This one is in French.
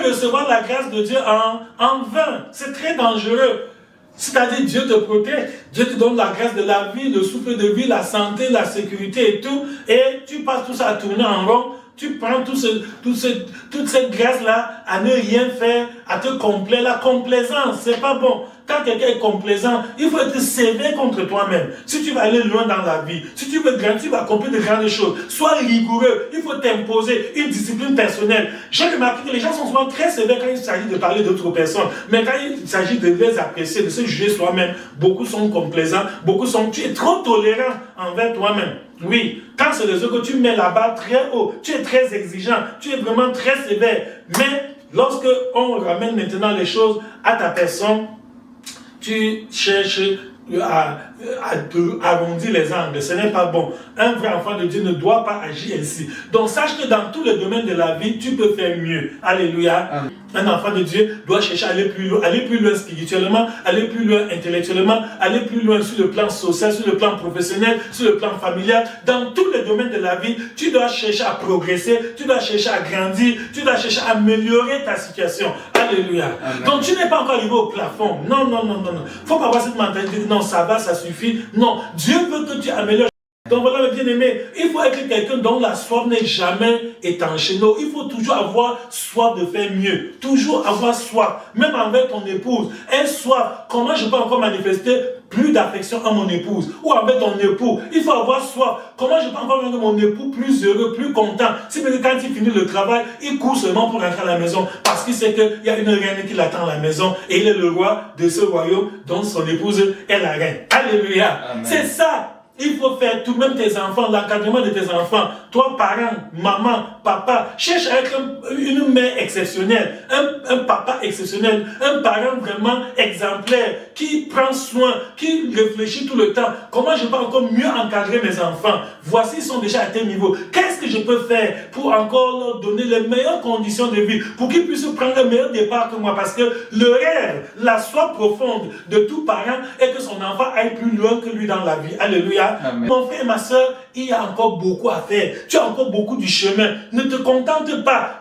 peux recevoir la grâce de Dieu en vain. C'est très dangereux. C'est-à-dire Dieu te protège, Dieu te donne la grâce de la vie, le souffle de vie, la santé, la sécurité et tout, et tu passes tout ça à tourner en rond. Tu prends toute cette grâce-là à ne rien faire, à te complaire. La complaisance, c'est pas bon. Quand quelqu'un est complaisant, il faut être sévère contre toi-même. Si tu vas aller loin dans la vie, si tu veux grandir, tu vas accomplir de grandes choses. Sois rigoureux. Il faut t'imposer une discipline personnelle. J'ai remarqué que les gens sont souvent très sévères quand il s'agit de parler d'autres personnes. Mais quand il s'agit de les apprécier, de se juger soi-même, beaucoup sont complaisants, tu es trop tolérant envers toi-même. Oui, quand c'est les autres que tu mets la barre très haut, tu es très exigeant, tu es vraiment très sévère. Mais lorsque on ramène maintenant les choses à ta personne, tu cherches à arrondir les angles. Ce n'est pas bon. Un vrai enfant de Dieu ne doit pas agir ainsi. Donc sache que dans tous les domaines de la vie, tu peux faire mieux. Alléluia. Amen. Un enfant de Dieu doit chercher à aller plus loin spirituellement, aller plus loin intellectuellement, aller plus loin sur le plan social, sur le plan professionnel, sur le plan familial. Dans tous les domaines de la vie, tu dois chercher à progresser, tu dois chercher à grandir, tu dois chercher à améliorer ta situation. Alléluia. Amen. Donc tu n'es pas encore arrivé au plafond. Non. Faut pas avoir cette mentalité de non, ça va, ça suffit. Non, Dieu veut que tu améliores. Donc voilà, mes bien-aimés, il faut être quelqu'un dont la soif n'est jamais étanchée. Non, il faut toujours avoir soif de faire mieux. Toujours avoir soif, même envers ton épouse. Un soif, comment je peux encore manifester plus d'affection à mon épouse ou envers ton époux? Il faut avoir soif. Comment je peux encore rendre mon époux plus heureux, plus content? Si quand il finit le travail, il court seulement pour rentrer à la maison parce qu'il sait qu'il y a une reine qui l'attend à la maison et il est le roi de ce royaume dont son épouse est la reine. Alléluia. Amen. C'est ça. Il faut faire tout, même tes enfants, l'encadrement de tes enfants. Toi, parent, maman, papa, cherche à être une mère exceptionnelle, un papa exceptionnel, un parent vraiment exemplaire, qui prend soin, qui réfléchit tout le temps. Comment je peux encore mieux encadrer mes enfants? Voici, ils sont déjà à tel niveau. Qu'est-ce que je peux faire pour encore leur donner les meilleures conditions de vie, pour qu'ils puissent prendre le meilleur départ que moi? Parce que le rêve, la soif profonde de tout parent est que son enfant aille plus loin que lui dans la vie. Alléluia. Amen. Mon frère et ma soeur, il y a encore beaucoup à faire. Tu as encore beaucoup du chemin. Ne te contente pas.